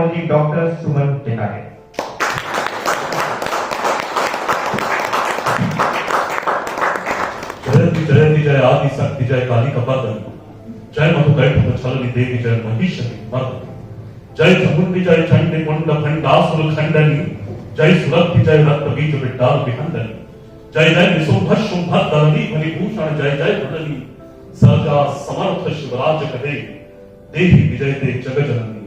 होगी डॉक्टर सुमन टिकारे। जयति जय आदि शक्ति जय काली कपादन जय मधुकैटभ छलनि देवी जय महिषी मर्दनि जय चामुंडी जय चंडी मुंड भंडासुर खंडनी जय सुरभि जय रक्त बीज विड्डाल विखंडनी जय जय निशुंभ शुंभ दलनी फणिभूषण जय जय भटनी सर्जा समर्थ शिवराज कहे देहि विजयते जगजननी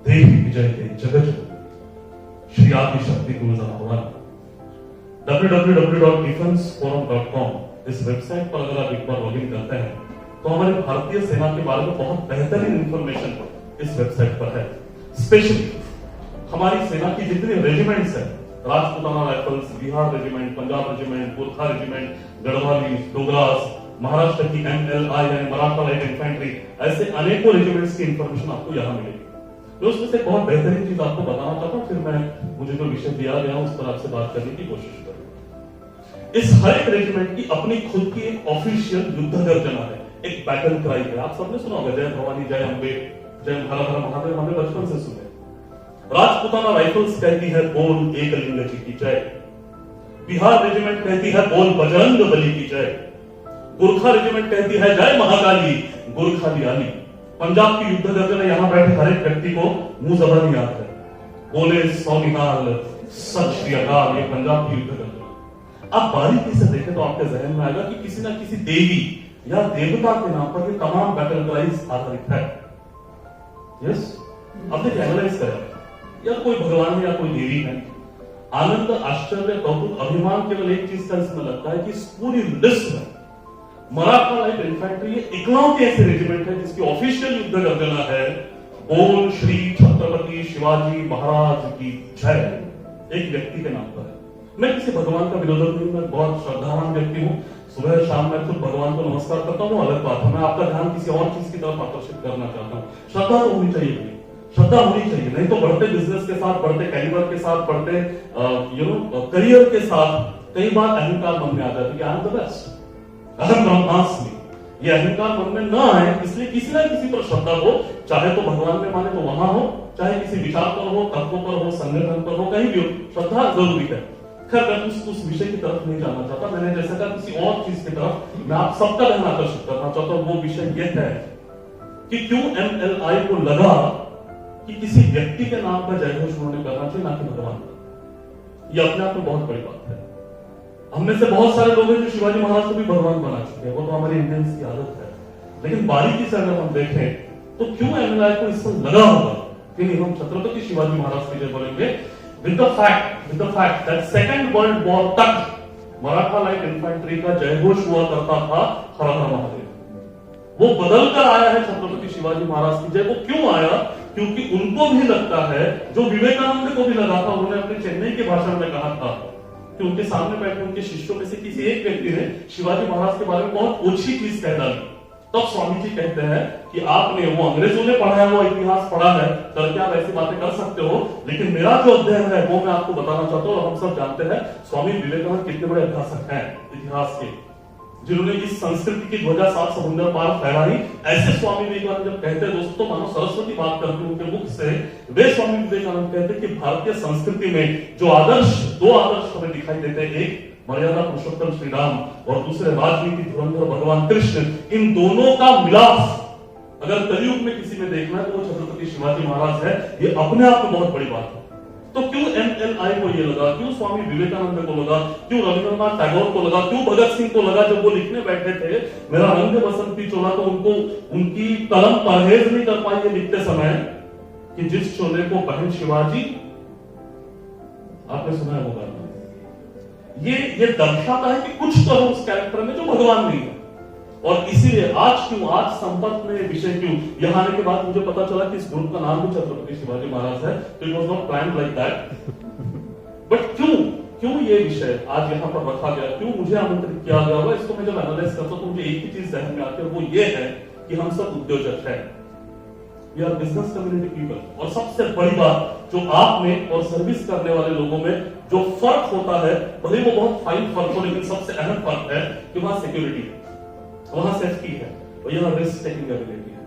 देहि विजयते जगजननी। श्री आदि शक्ति गुरु भगवान। www.defenseforum.com इस वेबसाइट पर अगर आप एक बार लॉगिन करते हैं तो हमारी भारतीय सेना के बारे में बहुत बेहतरीन इंफॉर्मेशन इस वेबसाइट पर है। स्पेशली हमारी सेना की जितने रेजिमेंट्स हैं, Rajputana rifles, Bihar regiment, Punjab regiment, Gorkha regiment, Garhwali, Dogras, Maharashtra की MLI यानी मराठा लाइट इन्फेंट्री, ऐसे अनेकों रेजिमेंट्स की इंफॉर्मेशन आपको यहाँ मिलेगी। तो उसमें से बहुत बेहतरीन चीज आपको बताना चाहता हूँ, फिर मैं मुझे जो विषय दिया गया उस पर आपसे बात करने की कोशिश करूंगा। इस हर एक रेजिमेंट की अपनी खुद की एक ऑफिशियल युद्ध गर्जना है, एक बैटल क्राई है। आप सबने सुना होगा, जय भवानी जय अम्बे जय हर हर महादेव, हमने बचपन से सुने। राजपूताना राइफल्स कहती है बोल एकलिंग जी की जय, बिहार रेजिमेंट कहती है बोल बजरंग बली की जय, गोरखा रेजिमेंट कहती है जय महाकाली गोरखा लियाली। पंजाब की युद्ध गर्जना यहाँ बैठे हर एक व्यक्ति को मुंह जबानी याद है, बोले सोनिहाल सत श्री अकाल, ये पंजाब की युद्ध गर्जना। आप बारीकी से देखें तो आपके जहन में आएगा कि किसी ना किसी देवी या देवता के नाम पर ये तमाम बैटल क्राइज आधारित है। यस, अब देखिए एनालाइज करें, या कोई भगवान है या कोई देवी है। आनंद, आश्चर्य, कौतुक, अभिमान केवल एक चीज का इसमें लगता है कि इस पूरी लिस्ट में मराठा लाइट इन्फेंट्री ये इकलौते ऐसे रेजिमेंट है जिसकी ऑफिशियल युद्ध गर्जना है बोल श्री छत्रपति शिवाजी महाराज की जय, एक व्यक्ति के नाम पर है। मैं किसी भगवान का विरोधक नहीं, मैं बहुत श्रद्धावान व्यक्ति हूँ। सुबह शाम मैं खुद भगवान को नमस्कार करता हूँ, अलग बात है। मैं आपका ध्यान किसी और चीज की तरफ आकर्षित करना चाहता हूँ। श्रद्धा तो होनी चाहिए भाई, श्रद्धा होनी चाहिए, नहीं तो बढ़ते बिजनेस के साथ, बढ़ते कैलिबर के साथ, बढ़ते करियर के साथ कई बार अहंकार मन में आ जाता है कि आई एम द बेस्ट, अहम ब्रह्मास्मि। ये अहंकार मन में न आए इसलिए किसी ना किसी पर श्रद्धा हो, चाहे तो भगवान में माने तो वहां हो, चाहे किसी विचार पर हो, तत्वों पर हो, संगठन पर हो, कहीं भी हो, श्रद्धा जरूरी है। खैर मैं उस विषय की तरफ नहीं जाना चाहता, मैंने जैसा कहा किसी और चीज की तरफ मैं आप सबका ध्यान आकर्षित करना चाहता हूं। वो विषय यह है कि क्यों MLI को लगा कि किसी व्यक्ति के नाम पर जय घोष उन्होंने करना चाहिए, ना कि भगवान का। ये अपने आप में बहुत बड़ी बात है। हमने से बहुत सारे लोग हैं जो शिवाजी महाराज को भी भगवान बना चुके हैं, वो तो हमारी इंडियंस की आदत है। लेकिन बारीकी से अगर हम देखें तो क्यों MLI को इससे लगा होगा कि नहीं हम छत्रपति शिवाजी महाराज की जय बोलेंगे, with the fact that second world war तक मराठा लाइट इन्फेंट्री का जय घोष हुआ करता था हर हर महादेव। वो बदल कर आया है छत्रपति शिवाजी महाराज की जय। वो क्यों आया? क्योंकि उनको भी लगता है, जो विवेकानंद को भी लगा था, उन्होंने अपने चेन्नई के भाषण में कहा था कि उनके सामने बैठे उनके शिष्यों में से किसी एक व्यक्ति ने शिवाजी महाराज के बारे में बहुत ओछी चीज कह डाली। तब स्वामी जी कहते हैं कि आपने, वो अंग्रेजों ने पढ़ाया हुआ इतिहास पढ़ा है, करके आप ऐसी बातें कर सकते हो, लेकिन मेरा जो अध्ययन है वो मैं आपको बताना चाहता हूँ। और हम सब जानते हैं स्वामी विवेकानंद कितने बड़े अभ्यासक हैं इतिहास के, जिन्होंने इस संस्कृति की ध्वजा 7 समुद्र पार फहराई। ऐसे स्वामी विवेकानंद जब कहते हैं दोस्तों, तो मानो सरस्वती बात करते हैं उनके मुख से, वे स्वामी विवेकानंद कहते हैं कि भारतीय संस्कृति में जो आदर्श, 2 आदर्श हमें दिखाई देते हैं, एक मर्यादा पुरुषोत्तम श्री राम और दूसरे राजनीति धुरंधर भगवान कृष्ण। इन दोनों का मिलाप अगर कलयुग में किसी में देखना है तो वो छत्रपति शिवाजी महाराज है। ये अपने आप में बहुत बड़ी बात है। तो क्यों MLI को ये लगा, क्यों स्वामी विवेकानंद को लगा, क्यों रविंद्रनाथ टैगोर को लगा, क्यों भगत सिंह को लगा, जब वो लिखने बैठे थे मेरा रंग बसंती चोला, तो उनको उनकी कलम परहेज नहीं कर पाई है लिखते समय कि जिस चोले को पहन शिवाजी, आपने सुना है वो गाना। ये दर्शाता है कि कुछ तो है उस कैरेक्टर में जो भगवान नहीं है। और इसीलिए आज क्यों, आज संपर्क में विषय क्यों, यहां आने के बाद मुझे पता चला कि इस ग्रुप का नाम भी छत्रपति शिवाजी महाराज है, तो it was not planned like that. But क्यों ये विषय आज यहां पर रखा गया, क्यों मुझे आमंत्रित किया गया हुआ, इसको मैं जब एनालाइज करता हूं तो मुझे एक ही चीज जहन में आती है, वो ये है कि हम सब उद्योजक हैं, we are business community people. और सबसे बड़ी बात जो आप में और सर्विस करने वाले लोगों में जो फर्क होता है, भले वो बहुत फाइन फर्क हो, लेकिन सबसे अहम फर्क है कि वहां सिक्योरिटी है, वहां सेफ्टी है और यहाँ रिस्क टेकिंग एबिलिटी है।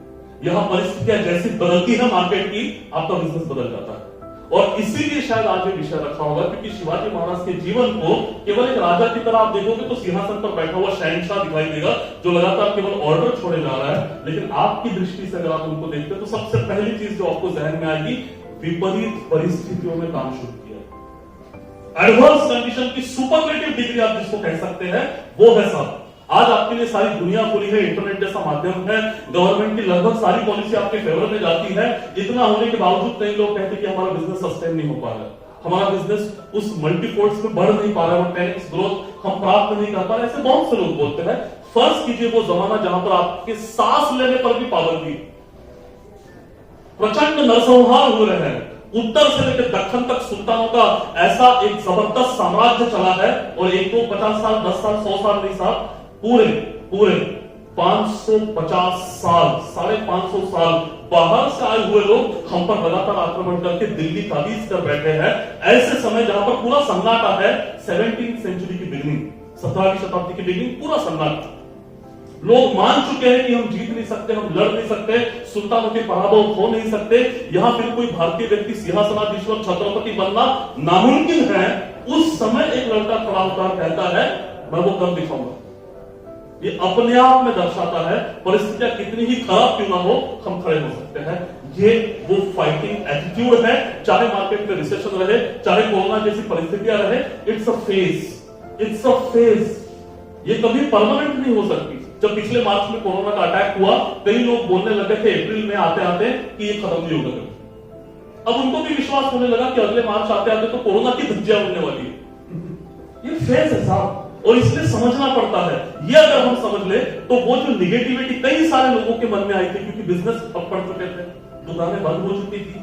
यहां परिस्थितियां जैसी बदलती है मार्केट की, आपका बिजनेस बदल जाता है। और इसीलिए शायद आज ये विषय रखा होगा, क्योंकि शिवाजी महाराज के जीवन को केवल एक राजा की तरह आप देखोगे तो सिंहासन पर बैठा हुआ शहंशाह दिखाई देगा, जो लगातार केवल ऑर्डर छोड़े जा रहा है। लेकिन आपकी दृष्टि से अगर आप उनको देखते हैं तो सबसे पहली चीज जो आपको जहन में आएगी, विपरीत परिस्थितियों में काम शुरू किया। एडवर्स कंडीशन की सुपरलेटिव डिग्री आप जिसको कह सकते हैं, वो है साहब। आज आपके लिए सारी दुनिया खुली है, इंटरनेट जैसा माध्यम है, गवर्नमेंट की लगभग सारी पॉलिसी आपके फेवर में जाती है। इतना होने के बावजूद कई लोग कहते हैं कि हमारा बिजनेस सस्टेन नहीं हो पा रहा है, हमारा बिजनेस उस मल्टीफोल्ड्स में बढ़ नहीं पा रहा है, और 10x ग्रोथ हम प्राप्त नहीं कर पा रहे। ऐसे बहुत से लोग बोलते हैं। फर्ज कीजिए वो जमाना जहां पर आपके सांस लेने पर भी पाबंदी, प्रचंड नरसंहार हो रहे हैं, उत्तर से लेकर दक्षिण तक सुल्तानों का ऐसा एक जबरदस्त साम्राज्य चला है। और एक तो 50 साल, 10 साल, 100 साल नहीं साहब, पूरे 550 साल, 550 साल बाहर से आए हुए लोग हम पर लगातार आक्रमण करके दिल्ली काबीज कर बैठे हैं। ऐसे समय जहां पर पूरा सन्नाटा है, 17वीं सेंचुरी की बिगिनिंग, 17वीं शताब्दी की बिगिनिंग, पूरा सन्नाटा। लोग मान चुके हैं कि हम जीत नहीं सकते, हम लड़ नहीं सकते, सुल्तानों के पराभव हो नहीं सकते। यहां फिर कोई भारतीय व्यक्ति सिंहासनाधीश्वर छत्रपति बनना नामुमकिन है। उस समय एक लड़का खड़ा होकर कहता है, मैं वो कर दिखाऊंगा। ये अपने आप में दर्शाता है परिस्थितियां कितनी ही खराब क्यों ना हो, हम खड़े हो सकते हैं। ये वो फाइटिंग एटीट्यूड है, चाहे मार्केट में रिसेशन रहे, चाहे कोरोना जैसी परिस्थितियां रहे। इट्स अ फेज, ये कभी परमानेंट नहीं हो सकती। जब पिछले मार्च में कोरोना का अटैक हुआ, कई लोग बोलने लगे थे अप्रैल में आते आते कि ये खत्म नहीं होगा। अब उनको भी विश्वास होने लगा कि अगले मार्च आते आते तो कोरोना की धज्जियां उड़ने वाली है। ये फेज है साहब, और इसलिए समझना पड़ता है। ये अगर हम समझ ले तो वो जो निगेटिविटी कई सारे लोगों के मन में आई थी, क्योंकि बिजनेस ठप पड़ चुके थे, दुकानें बंद हो चुकी थी,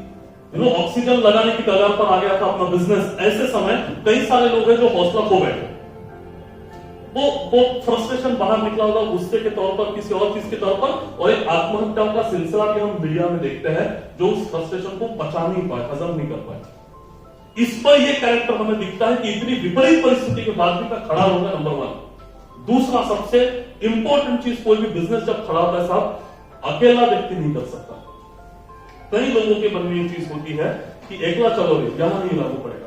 ऑक्सीजन लगाने की कगार पर आ गया था अपना बिजनेस। ऐसे समय कई सारे लोग हैं जो हौसला खो बैठे, वो फ्रस्ट्रेशन बाहर निकला होगा गुस्से के तौर पर, किसी और चीज के तौर पर, और एक आत्महत्याओं का सिलसिला भी हम मीडिया में देखते हैं, जो उस फ्रस्ट्रेशन को पचा नहीं पाए, हजम नहीं कर पाए। इस पर यह कैरेक्टर हमें दिखता है कि इतनी विपरीत परिस्थिति के बाद भी मैं खड़ा रहूंगा, नंबर 1। दूसरा सबसे इंपॉर्टेंट चीज, कोई भी बिजनेस जब खड़ा होता है साहब, अकेला व्यक्ति नहीं कर सकता। कई लोगों के मन में ये चीज होती है कि एकला चलोगे, यहां नहीं लागू पड़ेगा।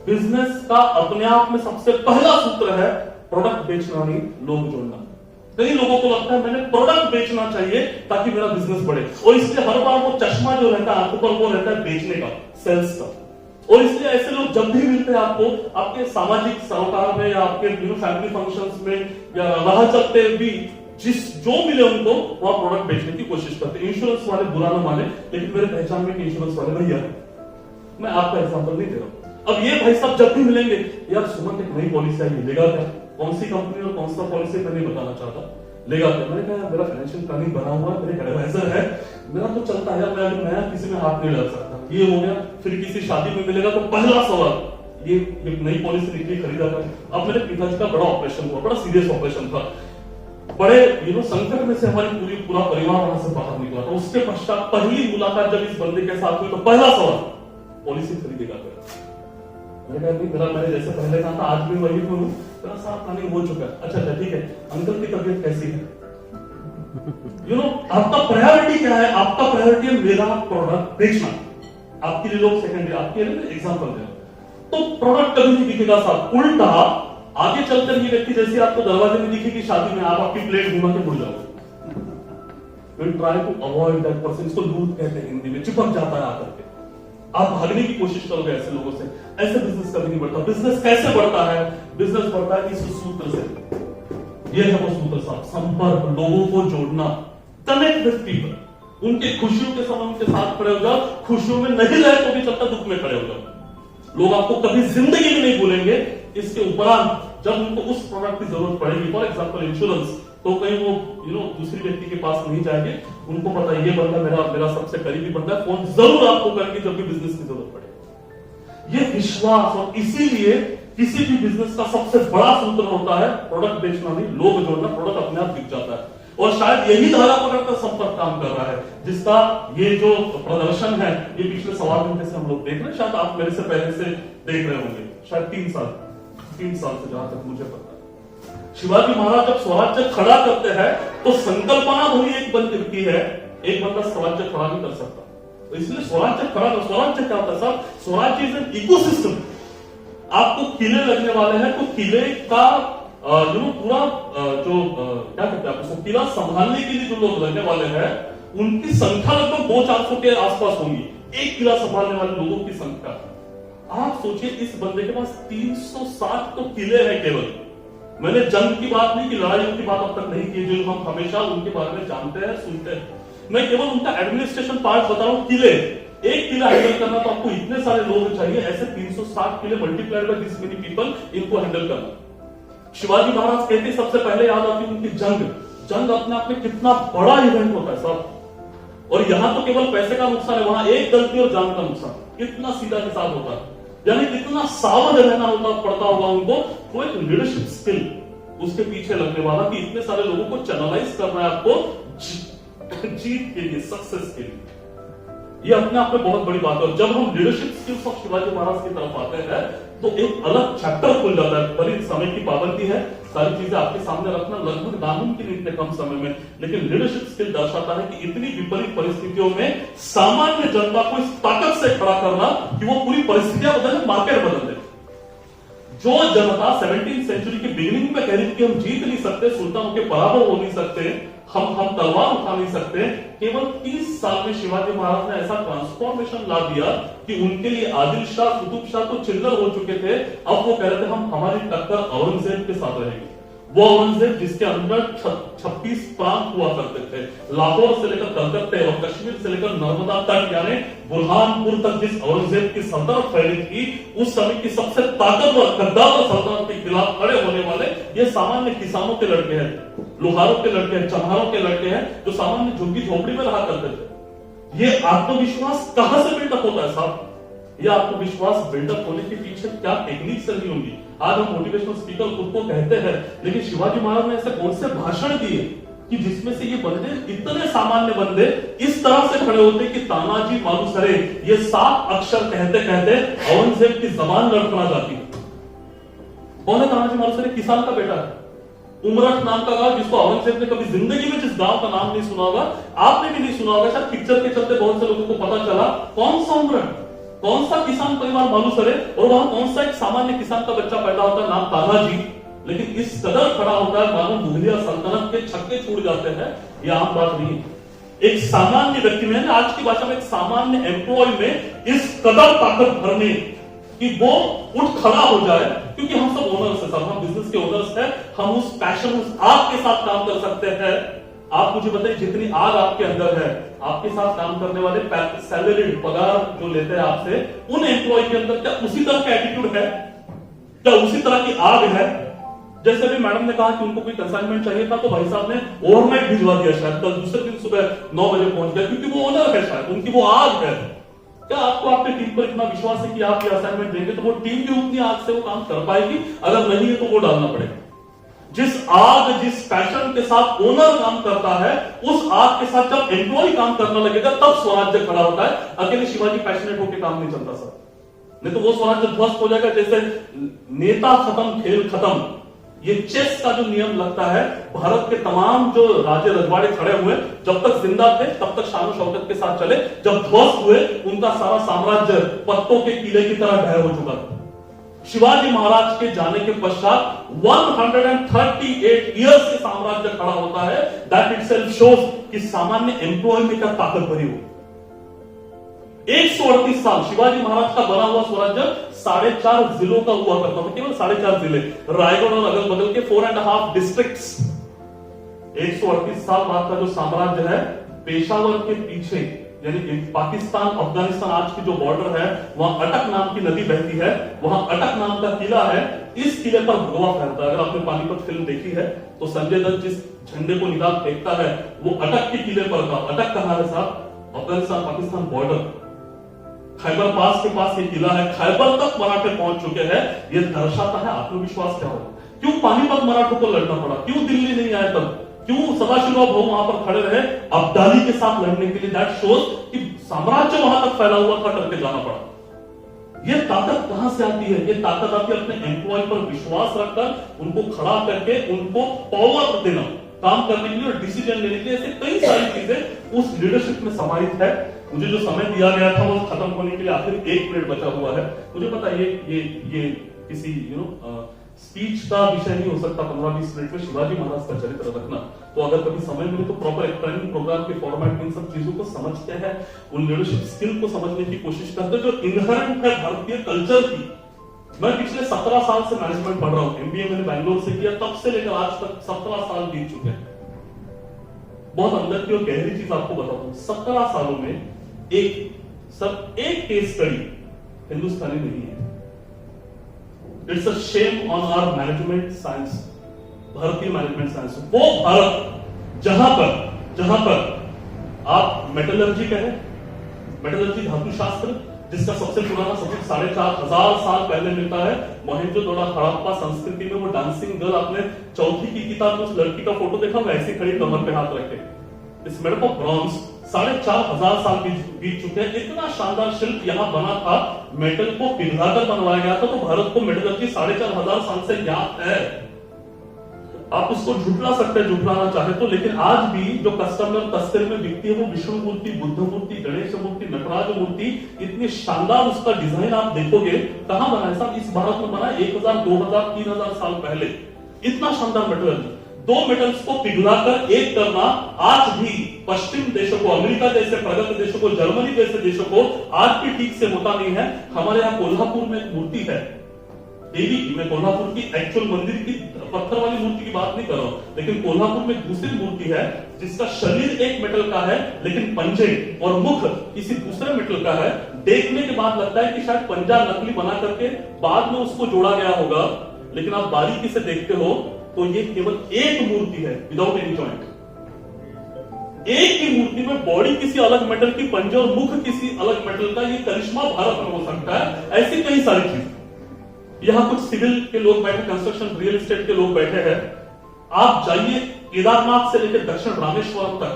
बिजनेस का अपने आप में सबसे पहला सूत्र है प्रोडक्ट बेचना नहीं, लोग जोड़ना। कई लोगों को लगता है मैंने प्रोडक्ट बेचना चाहिए ताकि मेरा बिजनेस बढ़े, और इसलिए हर बार वो चश्मा जो रहता है आंखों पर, वो रहता है बेचने का, सेल्स का। और इसलिए ऐसे लोग जब भी मिलते हैं आपको, आपके सामाजिक सरोकार में या आपके फैमिली फंक्शंस में या राह चलते भी जो मिले उनको वहां प्रोडक्ट बेचने की कोशिश करते हैं। इंश्योरेंस वाले बुरा ना माने, लेकिन मेरे पहचान में इंश्योरेंस वाले भैया है, मैं आपका एग्जांपल नहीं दे रहा हूं। अब ये भाई साहब जब भी मिलेंगे, यार सुमन एक नई पॉलिसी आई, लेगा क्या? कौन सी कंपनी और कौन सा पॉलिसी मैं नहीं बताना चाहता, लेगा क्या? मैंने कहा मेरा फाइनेंशियल प्लानिंग बना हुआ है, मेरे एडवाइजर है, मेरा तो चलता है, मैं अभी नया किसी में हाथ नहीं डाल सकता। ये हो गया। फिर किसी शादी में मिलेगा तो पहला सवाल, ये नई पॉलिसी निकली, खरीदा था। अब मेरे पिताजी का बड़ा ऑपरेशन हुआ, बड़ा सीरियस ऑपरेशन था, बड़े संकट में से हमारी पूरा परिवार वहां से बाहर निकला था। उसके पश्चात पहली मुलाकात जब इस बंदे के साथ हुई तो पहला सवाल, पॉलिसी खरीदेगा क्या? मैंने जैसे पहले कहा था, आज भी वही हूँ, तेरा साथ प्लानिंग हो चुका है। अच्छा ठीक है, अंकल की तबीयत कैसी है? आपका प्रायोरिटी क्या है? आपका प्रायोरिटी है मेरा प्रोडक्ट बेचना, आपके लिए लोग सेकेंडरी, आपके लिए एग्जांपल दे। तो प्रोडक्ट कभी नहीं दिखेगा साहब, उल्टा आगे चलकर ये व्यक्ति जैसे आपको दरवाजे में दिखेगी शादी में, आप आपकी प्लेट घुमा के मुड़ जाओगे। Will try to avoid that person, इसको लूट कहते हैं हिंदी में, चिपक जाता है आकर के। आप भागने की कोशिश करोगे ऐसे लोगों से, ऐसे बिजनेस कभी नहीं बढ़ता। बिजनेस कैसे बढ़ता है? बिजनेस बढ़ता है इस सूत्र से, ये है वो सूत्र साहब, संपर्क, लोगों को जोड़ना, कनेक्ट विद पीपल। उनके खुशियों के समय उनके साथ खड़े हो जाओ, खुशियों में नहीं रहे तो भी चलता, दुख में खड़े हो जाओ। लोग आपको कभी जिंदगी में नहीं भूलेंगे। इसके उपरांत जब उनको उस प्रोडक्ट की जरूरत पड़ेगी, फॉर एग्जांपल इंश्योरेंस, तो कहीं वो दूसरी व्यक्ति के पास नहीं जाएंगे, उनको पता है ये बंदा मेरा सबसे करीबी बंदा है, फोन जरूर आपको करेंगे जब भी बिजनेस की जरूरत पड़े। ये विश्वास, और इसीलिए किसी भी बिजनेस का सबसे बड़ा सूत्र होता है प्रोडक्ट बेचना नहीं, लोग जोड़ना। प्रोडक्ट अपने आप बिक जाता है, और शायद यही धारा पकड़कर संपर्क काम कर रहा है, जिसका ये जो प्रदर्शन है, ये पिछले 1.25 घंटे से हम लोग देख रहे हैं। शायद आप मेरे से पहले से देख रहे होंगे, शायद 3 साल से, जहां तक मुझे पता है। शिवाजी महाराज जब स्वराज्य खड़ा करते हैं तो संकल्पना धोनी एक बन चुकी है एक बंदा स्वराज्य खड़ा नहीं कर सकता। तो इसलिए स्वराज्य क्या होता है साहब? स्वराज्य इज एन इकोसिस्टम। आपको किले लगने वाले हैं, तो किले का पूरा क्या कहते हैं उसको, किला संभालने के लिए जो लोग लगने वाले हैं उनकी संख्या लगभग 200-400 के आसपास होंगी। एक किला संभालने वाले लोगों की संख्या, आप सोचिए इस बंदे के पास 360 तो किले हैं केवल। मैंने जंग की बात नहीं की, लड़ाइयों की बात अब तक नहीं की, जो हम हमेशा उनके बारे में जानते हैं, सुनते हैं। मैं केवल उनका एडमिनिस्ट्रेशन पार्ट बता रहा हूं। किले, एक किला हैंडल करना तो आपको इतने सारे लोग चाहिए, ऐसे 360 किले multiplied by this many people, इनको हैंडल करना। शिवाजी महाराज कहते सबसे पहले याद आती उनकी जंग अपने आप में कितना बड़ा इवेंट होता है साहब। और यहां तो केवल पैसे का नुकसान है, वहां एक गलती और जान का नुकसान, कितना सीधा के साथ होता है, यानी कितना सावध रहना पड़ता होगा उनको। वो एक लीडरशिप स्किल उसके पीछे लगने वाला कि इतने सारे लोगों को चैनलाइज करना है आपको जीत के लिए, सक्सेस के लिए। ये अपने आप में बहुत बड़ी बात है। जब हम leadership skills of Shivaji Maharaj की तरफ आते हैं तो एक अलग चैप्टर खुल जाता है। बड़ी समय की पाबंदी है, सारी चीजें आपके सामने रखना लगभग नामुमकिन इतने कम समय में, लेकिन लीडरशिप स्किल दर्शाता है कि इतनी विपरीत परिस्थितियों में सामान्य जनता को इस ताकत से खड़ा करना कि वो पूरी परिस्थितियां बदले, मार्केट बदल दे। जो जनता 17वीं सेंचुरी के बिगिनिंग में कह रही थी कि हम जीत नहीं सकते, सुल्तानों के बराबर हो नहीं सकते, हम तलवार उठा नहीं सकते, केवल 30 साल में शिवाजी महाराज ने ऐसा ट्रांसफॉर्मेशन ला दिया कि उनके लिए आदिल शाह, कुतुब शाह तो चिल्लर हो चुके थे। अब वो कह रहे थे हम हमारी टक्कर औरंगजेब के साथ रहेगी। वो औरंगजेब जिसके अंदर 26 प्रांत हुआ करते थे, लाहौर से लेकर कलकत्ते और कश्मीर से लेकर नर्मदा तक, यानी बुरहानपुर तक जिस औरंगजेब की सल्तनत फैली थी, उस समय की सबसे ताकतवर गद्दार सल्तनत के खिलाफ खड़े होने वाले ये सामान्य किसानों के लड़के हैं, लोहारों के लड़के हैं, चम्हारों के लड़के हैं, जो सामान्य झुग्गी झोपड़ी में रहा करते थे। ये आत्मविश्वास कहां से बिल्डअप होता है साहब? ये आत्मविश्वास बिल्डअप होने के पीछे क्या टेक्निक्स रही होंगी? आज हम मोटिवेशनल स्पीकर खुद को कहते हैं, लेकिन शिवाजी महाराज ने ऐसे कौन से भाषण दिए कि जिसमें से ये बंदे, इतने सामान्य बंदे इस तरह से खड़े होते कि तानाजी मालुसरे ये 7 अक्षर कहते कहते औरंगजेब की जबान लड़खड़ा जाती है। कौन है तानाजी मालुसरे? किसान का बेटा है। उमरठ नाम का गांव, जिसको औरंगजेब ने कभी जिंदगी में जिस गांव का नाम नहीं सुना होगा, आपने भी नहीं सुना होगा, शायद पिक्चर के चलते बहुत से लोगों को पता चला। कौन सा उमरठ, कौन सा किसान परिवार मालुसरे, और वहां कौन सा एक सामान्य किसान का बच्चा पैदा होता है, नाम तानाजी, लेकिन इस कदर खड़ा होता है मानो मुगलिया सल्तनत के छक्के छूट जाते हैं। यह आम बात नहीं है। एक सामान्य व्यक्ति में, आज की भाषा में एक सामान्य एम्प्लॉय में इस कदर ताकत भरने कि वो उठ खड़ा हो जाए, क्योंकि हम सब ओनर्स हैं, सब हम बिजनेस के ओनर्स हैं, हम उस पैशन, उस आग के साथ काम कर सकते हैं। आप मुझे बताइए, जितनी आग आपके अंदर है, आपके साथ काम करने वाले सैलरीड, पगार जो लेते हैं आपसे, उन एम्प्लॉय के अंदर क्या उसी तरह का एटीट्यूड है? क्या उसी तरह की आग है? जैसे भी मैडम ने कहा कि उनको कोई कंसाइनमेंट चाहिए था, तो भाई साहब ने ओवरनाइट भिजवा दिया, शायद कल दूसरे दिन सुबह 9 बजे पहुंच गया, क्योंकि वो ओनर है, शायद उनकी वो आग है। क्या आपको आपके टीम पर इतना विश्वास है कि आप ये असाइनमेंट देंगे तो वो टीम भी उतनी आग से वो काम कर पाएगी? अगर नहीं है तो वो डालना पड़ेगा। जिस आग, जिस पैशन के साथ ओनर काम करता है, उस आग के साथ जब एम्प्लॉय काम करने लगेगा, तब स्वराज्य खड़ा होता है। अकेले शिवाजी पैशनेट होकर काम नहीं चलता सर, नहीं तो वो स्वराज्य ध्वस्त हो जाएगा। जैसे नेता खत्म, खेल खत्म। ये चेस का जो नियम लगता है, भारत के तमाम जो राजे रजवाड़े खड़े हुए, जब तक जिंदा थे तब तक शान शौकत के साथ चले, जब ध्वस्त हुए उनका सारा साम्राज्य पत्तों के किले की तरह ढह हो चुका था। शिवाजी महाराज के जाने के पश्चात 138 इयर्स के साम्राज्य खड़ा होता है। दैट इटसेल्फ शोज कि सामान्य एम्प्लॉय में क्या ताकत भरी हो। 138 साल शिवाजी महाराज का बना हुआ स्वराज्य 4.5 जिलों का हुआ करता था, केवल 4.5 जिले, रायगढ़ और अगल बगल के 4.5 डिस्ट्रिक्ट्स। 138 साल बाद का जो साम्राज्य है, पेशावर के पीछे, यानी पाकिस्तान अफगानिस्तान आज की जो बॉर्डर है, वहां अटक नाम की नदी बहती है, वहां अटक नाम का किला है। इस किले पर भगवा फहरता है। अगर आपने पानीपत फिल्म देखी है तो संजय दत्त जिस झंडे को निकाल फेंकता है, वो अटक के किले पर था। अटक कहां है साहब? अफगानिस्तान पाकिस्तान बॉर्डर, खैबर पास के पास ये किला है। खैबर तक मराठे पहुंच चुके हैं। ये दर्शाता है आत्मविश्वास क्या होगा। क्यों पानीपत मराठों को लड़ना पड़ा? क्यों दिल्ली नहीं आए तब? क्यों सदाशिवराव भाऊ वहां पर खड़े रहे अब्दाली के साथ लड़ने के लिए? दैट शोज कि साम्राज्य वहां तक फैला हुआ था, करके जाना पड़ा। ये ताकत कहां से आती है? ये ताकत आती है अपने एम्प्लॉय पर विश्वास रखकर, उनको खड़ा करके, उनको पावर देना। काम करने के लिए और डिसीजन लेने के लिए, ऐसे कई सारी चीजें उस लीडरशिप में समाहित है। मुझे जो समय दिया गया था वो खत्म होने के लिए आखिर 1 मिनट बचा हुआ है। मुझे पता है ये किसी स्पीच का विषय नहीं हो सकता 15-20 मिनट में शिवाजी महाराज का चरित्र रखना। तो अगर कभी समय मिले तो प्रॉपर एक ट्रेनिंग प्रोग्राम के फॉर्मेट में इन सब चीजों को समझते हैं, उन लीडरशिप स्किल को समझने की कोशिश करते हैं जो इनहेरेंट है भारतीय कल्चर की। मैं पिछले 17 साल से मैनेजमेंट पढ़ रहा हूं, एमबीए मैंने बैंगलोर से किया, तब से लेकर आज तक 17 साल बीत चुके हैं। बहुत अंदर की और गहरी चीज आपको बताता हूं, 17 सालों में एक केस स्टडी हिंदुस्तानी नहीं है। It's a shame on our management science, भारतीय मैनेजमेंट साइंस। वो भारत जहां पर आप मेटलर्जी कहें, मेटलर्जी धातु शास्त्र, जिसका सबसे पुराना सबूत 4500 साल पहले मिलता है मोहनजोदड़ो हड़प्पा संस्कृति में। वो डांसिंग गर्ल, आपने चौथी की किताब में उस लड़की का फोटो देखा, वैसे खड़ी कमर पे हाथ रखे। इस मेड ऑफ ब्रॉन्ज 4500 साल बीत चुके हैं। इतना शानदार शिल्प यहाँ बना था, मेटल को पिघलाकर बनवाया गया था। तो भारत को मेटलर्जी 4500 साल से ज्ञात है। आप उसको झुठला सकते हैं, झुठलाना चाहे तो, लेकिन आज भी जो कस्टमर तस्करी में बिकती है वो विष्णु मूर्ति, बुद्ध मूर्ति, गणेश मूर्ति, नटराज मूर्ति, इतनी शानदार उसका डिजाइन आप देखोगे। कहां बना है साहब? इस भारत में बना 1000, 2000, 3000 साल पहले। इतना शानदार मेटलर्जी, 2 मेटल्स को पिघलाकर एक करना आज भी पश्चिम देशों को, अमेरिका जैसे प्रगत देशों को, जर्मनी जैसे देशों को आज भी ठीक से होता नहीं है। हमारे यहाँ कोल्हापुर में एक मूर्ति है देवी की, मैं कोल्हापुर की एक्चुअल मंदिर की पत्थर वाली मूर्ति की बात नहीं कर रहा हूं, लेकिन कोल्हापुर में दूसरी मूर्ति है जिसका शरीर एक मेटल का है लेकिन पंजे और मुख किसी दूसरे मेटल का है। देखने के बाद लगता है कि शायद पंजा नकली बना करके बाद में उसको जोड़ा गया होगा, लेकिन आप बारीकी से देखते हो तो ये केवल एक मूर्ति है विदाउट एनी जॉइंट। एक ही मूर्ति में बॉडी किसी अलग मेटल की, पंजे और मुख किसी अलग मेटल का। ये करिश्मा भारत में हो सकता है। ऐसी कई सारी चीज। यहां कुछ सिविल के लोग बैठे, कंस्ट्रक्शन रियल एस्टेट के लोग बैठे हैं। आप जाइए केदारनाथ से लेकर दक्षिण रामेश्वरम तक,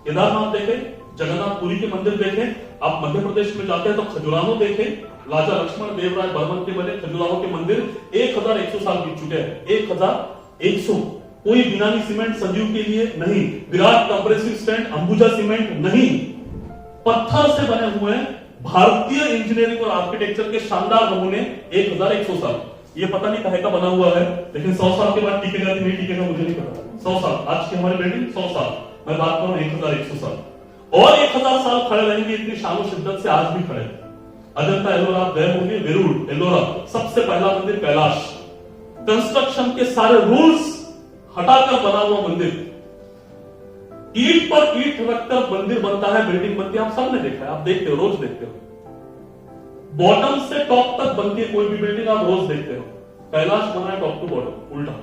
केदारनाथ देखें, जगन्नाथपुरी के मंदिर देखें। आप मध्य प्रदेश में जाते हैं तो खजुराहो देखें, राजा लक्ष्मण देवराय बर्मन के बने खजुराहो के मंदिर 1100 साल बीत चुके हैं। 1100, कोई बिनानी सीमेंट संजीव के लिए नहीं, Virat compressive stand Ambuja cement नहीं, पत्थर से बने हुए भारतीय इंजीनियरिंग और आर्किटेक्चर के शानदार नमूने 1100 साल। ये पता नहीं कहे का बना हुआ है, लेकिन 100 साल के बाद टिकेगा कि नहीं टिकेगा मुझे नहीं पता। 100 साल, आज की हमारी बिल्डिंग 100 साल, मैं बात कर रहा हूं 1100 साल। और 1000 साल खड़े रहेंगे, इतनी शान शिद्दत से आज भी खड़े। अजंता एलोरा आप गए होंगे, वेरूळ एलोरा, सबसे पहला मंदिर कैलाश, कंस्ट्रक्शन के सारे रूल्स हटाकर बना हुआ मंदिर। ईंट पर ईंट रखकर मंदिर बनता है, बिल्डिंग बनती है, आप सबने देखा है, आप देखते हो, रोज देखते हो। बॉटम से टॉप तक बनती है कोई भी बिल्डिंग, आप रोज देखते हो। कैलाश बना है टॉप टू बॉटम, उल्टा।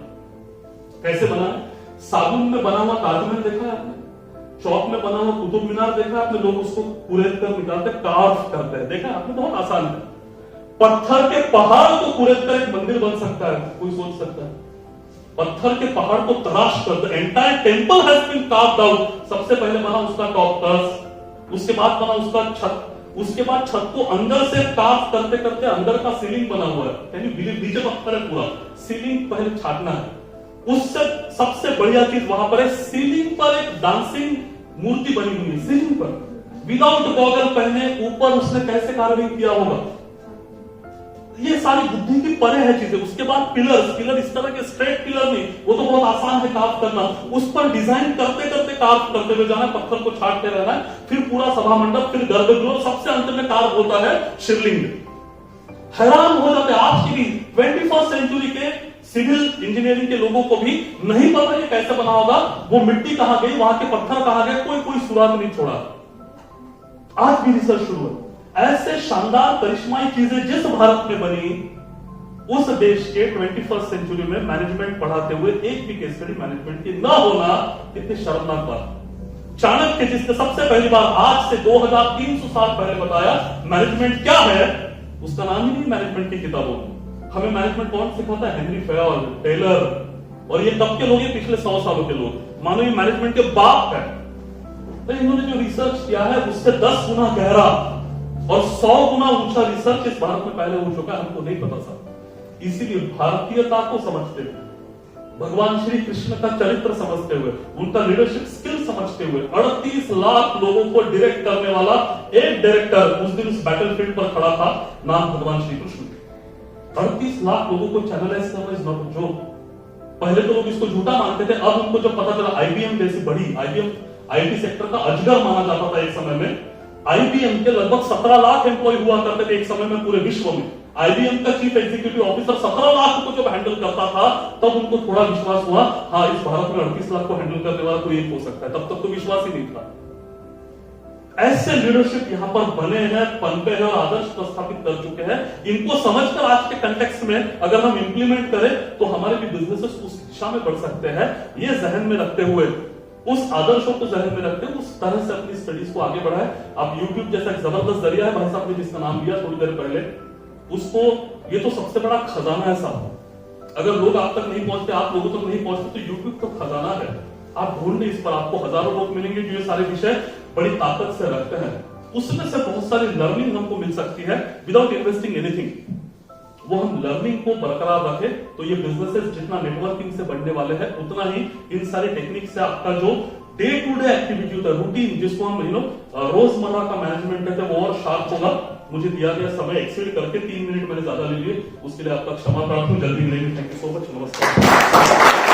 कैसे बना है? साबुन में बना हुआ ताजमहल देखा है आपने? चौक में बना हुआ कुतुब मीनार देखा आपने? लोग उसको कुरेद कर निकालते, कार्व करते हैं, देखा आपने? बहुत आसान है। पत्थर के पहाड़ को कुरेद कर एक मंदिर बन सकता है, कोई सोच सकता है? पत्थर के पहाड़ को तराश कर, the entire temple has been carved out. सबसे पहले बना उसका टॉप टर्स, उसके बाद बना उसका छत, उसके बाद छत को अंदर से कार्व करते करते अंदर का सीलिंग बना हुआ है, यानी नीचे पत्थर है पूरा, सीलिंग पहले छाटना है। उससे सबसे बढ़िया चीज वहां पर है, सीलिंग पर एक डांसिंग मूर्ति बनी हुई है, सीलिंग पर विदाउट गॉगल पहने, ऊपर उसने कैसे कार्विंग किया होगा, ये सारी बुद्धि की परे है चीजें। उसके बाद पिलर इस तरह के स्ट्रेट पिलर नहीं, वो तो बहुत आसान है कार्व करना, उस पर डिजाइन करते करते कार्व करते हुए जाना, पत्थर को छाटते रहना है, फिर पूरा सभा मंडप, फिर गर्भगृह, सबसे अंत में कार्व होता है शिवलिंग। हैरान हो जाते आज की भी 21st सेंचुरी के सिविल इंजीनियरिंग के लोगों को भी नहीं पता ये कैसे बना होगा, वो मिट्टी कहां गई, वहां के पत्थर कहां गए, कोई सुराग नहीं छोड़ा। आज भी रिसर्च शुरू है। ऐसे शानदार करिश्माई चीजें जिस भारत में बनी, उस देश के 21st सेंचुरी में मैनेजमेंट पढ़ाते हुए एक भी केस स्टडी मैनेजमेंट की ना होना कितनी शर्मनाक बात। चाणक्य जिसने सबसे पहली बार आज से 2300 साल पहले बताया मैनेजमेंट क्या है, उसका नाम ही नहीं मैनेजमेंट की किताबों में। हमें मैनेजमेंट कौन सिखाता है? हेनरी फेयल, टेलर, और ये कब के लोग हैं? पिछले 100 सालों के लोग। मानो ये मैनेजमेंट के बाप है। तो इन्होंने जो रिसर्च किया है उससे 10 गुना गहरा और 100 गुना ऊंचा रिसर्च इस भारत में पहले हो चुका है, हमको नहीं पता था। इसीलिए भारतीयता को समझते हुए भगवान श्री कृष्ण का चरित्र समझते हुए, उनका लीडरशिप स्किल समझते हुए 38 लाख लोगों को डायरेक्ट करने वाला एक डायरेक्टर उस दिन उस बैटलफील्ड पर खड़ा था, नाम भगवान श्री कृष्ण। 38 लाख लोगों को चैनलाइज करना इज नॉट जो। पहले तो लोग इसको झूठा मानते थे, अब उनको जब पता चला आईबीएम जैसी बड़ी, आईबीएम आईटी सेक्टर का अजगर माना जाता था एक समय में। आईबीएम के लगभग 17 लाख एम्प्लॉय हुआ करते थे एक समय में पूरे विश्व में। आईबीएम का चीफ एग्जीक्यूटिव ऑफिसर 17 लाख को जब हैंडल करता था, तब उनको थोड़ा विश्वास हुआ, हाँ इस भारत में 38 लाख को हैंडल करने वाला कोई एक हो सकता है। तब तक तो विश्वास ही नहीं था। ऐसे लीडरशिप यहां पर बने हैं, पनपे हैं और आदर्श प्रस्थापित कर चुके हैं। इनको समझकर आज के कंटेक्स्ट में अगर हम इंप्लीमेंट करें तो हमारे भी बिजनेसेस उस दिशा में बढ़ सकते हैं। ये जहन में रखते हुए, उस आदर्शों को जहन में रखते हुए उस तरह से अपनी स्टडीज को आगे बढ़ाएं। आप YouTube जैसा एक जबरदस्त जरिया है, भाई साहब ने जिसका नाम लिया थोड़ी देर पहले, उसको, ये तो सबसे बड़ा खजाना है साहब। अगर लोग आप तक नहीं पहुंचते, आप लोगों तक नहीं पहुंचते, तो YouTube तो खजाना है। आप ढूंढने इस पर, आपको हजारों लोग मिलेंगे जो ये सारे विषय बड़ी ताकत से रखते हैं। उसमें से बहुत सारी लर्निंग हमको मिल सकती है विदाउट इन्वेस्टिंग एनीथिंग। वो हम लर्निंग को बरकरार रखें तो ये बिजनेसेस जितना नेटवर्किंग से बढ़ने वाले हैं, उतना ही इन सारे टेक्निक से आपका जो डे टू डे एक्टिविटी होता है, रूटीन, जिसको हम रोजमर्रा का मैनेजमेंट कहते हैं, वो और शार्प होगा। मुझे दिया गया समय एक्सीड करके 3 मिनट मैंने ज्यादा ले लिए, उसके लिए आपका क्षमा प्रार्थना। जल्दी मिलेंगे। Thank you so much. नमस्कार।